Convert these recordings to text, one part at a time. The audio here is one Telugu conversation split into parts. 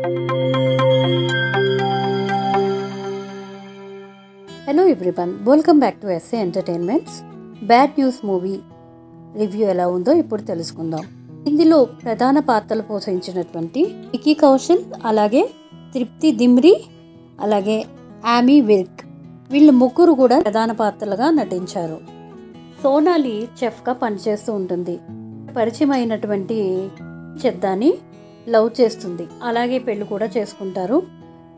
Hello everyone, welcome back to SA entertainments. Bad news movie review ఎలా ఉందో ఇప్పుడు తెలుసుకుందాం. ఇందులో ప్రధాన పాత్రలు పోషించినటువంటి వికీ కౌశల్, అలాగే తృప్తి దిమ్రి, అలాగే ఆమీ విర్క్, వీళ్ళు ముగ్గురు కూడా ప్రధాన పాత్రలుగా నటించారు. సోనాలి చెఫ్గా పనిచేస్తూ ఉంటుంది. పరిచయం అయినటువంటి చెద్దాని లవ్ చేస్తుంది, అలాగే పెళ్లి కూడా చేసుకుంటారు.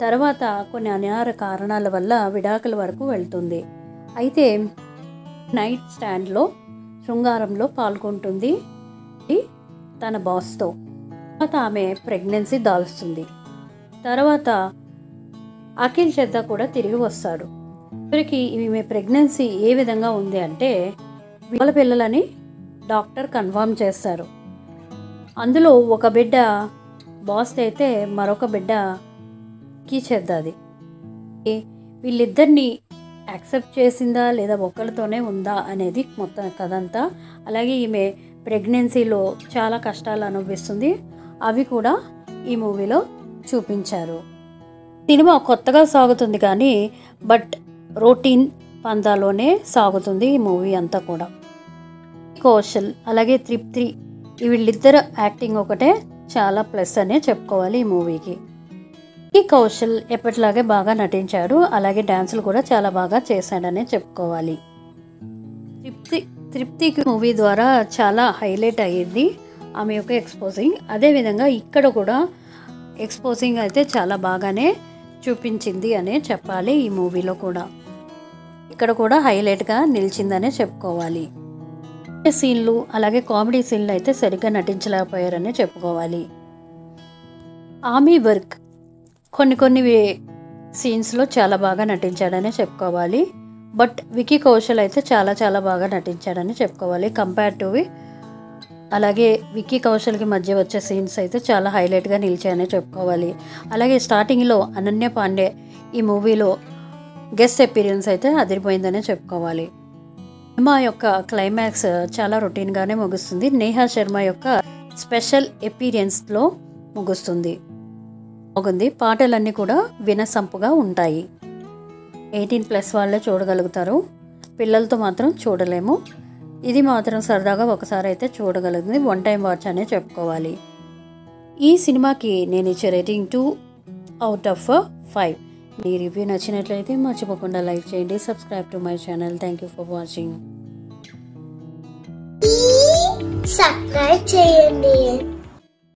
తర్వాత కొన్ని అనివార్య కారణాల వల్ల విడాకుల వరకు వెళ్తుంది. అయితే నైట్ స్టాండ్లో శృంగారంలో పాల్గొంటుంది తన బాస్తో. తర్వాత ఆమె ప్రెగ్నెన్సీ దాల్స్తుంది. తర్వాత అఖిల్ చెద్దా కూడా తిరిగి వస్తాడు. చివరికి ఈమె ప్రెగ్నెన్సీ ఏ విధంగా ఉంది అంటే వాళ్ళ పిల్లలని డాక్టర్ కన్ఫర్మ్ చేస్తారు. అందులో ఒక బిడ్డ బాస్ అయితే మరొక బిడ్డ కి చెద్దాది. వీళ్ళిద్దరిని యాక్సెప్ట్ చేసిందా లేదా ఒక్కరితోనే ఉందా అనేది మొత్తం కథంతా. అలాగే ఈమె ప్రెగ్నెన్సీలో చాలా కష్టాలు అనుభవిస్తుంది, అవి కూడా ఈ మూవీలో చూపించారు. సినిమా కొత్తగా సాగుతుంది కానీ బట్ రొటీన్ పందాలోనే సాగుతుంది ఈ మూవీ అంతా కూడా. కౌశల్ అలాగే తృప్తి, వీళ్ళిద్దరు యాక్టింగ్ ఒకటే చాలా ప్లస్ అనే చెప్పుకోవాలి ఈ మూవీకి. ఈ కౌశల్ ఎప్పటిలాగే బాగా నటించాడు, అలాగే డ్యాన్సులు కూడా చాలా బాగా చేశాడనే చెప్పుకోవాలి. తృప్తికి మూవీ ద్వారా చాలా హైలైట్ అయ్యింది ఆమె యొక్క ఎక్స్పోజింగ్. అదేవిధంగా ఇక్కడ కూడా ఎక్స్పోజింగ్ అయితే చాలా బాగానే చూపించింది అనే చెప్పాలి. ఈ మూవీలో కూడా ఇక్కడ కూడా హైలైట్గా నిలిచిందనే చెప్పుకోవాలి. సీన్లు అలాగే కామెడీ సీన్లు అయితే సరిగ్గా నటించలేకపోయారనే చెప్పుకోవాలి. ఆమీ వర్క్ కొన్ని సీన్స్లో చాలా బాగా నటించాడనే చెప్పుకోవాలి. బట్ వికీ కౌశల్ అయితే చాలా బాగా నటించాడని చెప్పుకోవాలి కంపేర్ టు అలాగే వికీ కౌశల్కి మధ్య వచ్చే సీన్స్ అయితే చాలా హైలైట్గా నిలిచాయనే చెప్పుకోవాలి. అలాగే స్టార్టింగ్లో అనన్య పాండే ఈ మూవీలో గెస్ట్ అపీరియన్స్ అయితే అదిరిపోయిందనే చెప్పుకోవాలి. సినిమా యొక్క క్లైమాక్స్ చాలా రొటీన్గానే ముగుస్తుంది. నేహా శర్మ యొక్క స్పెషల్ అపీరియన్స్లో ముగుస్తుంది. బాగుంది. పాటలన్నీ కూడా వినసంపుగా ఉంటాయి. 18+ వాళ్ళే చూడగలుగుతారు, పిల్లలతో మాత్రం చూడలేము. ఇది మాత్రం సరదాగా ఒకసారి అయితే చూడగలుగుతుంది, 1 టైం వాచ్ అనే చెప్పుకోవాలి. ఈ సినిమాకి నేను ఇచ్చే రేటింగ్ 2/5. ఈ రివ్యూ నచ్చినట్లయితే మర్చిపోకుండా లైక్ చేయండి, subscribe to my channel. Thank you for watching. Subscribe చేయండి.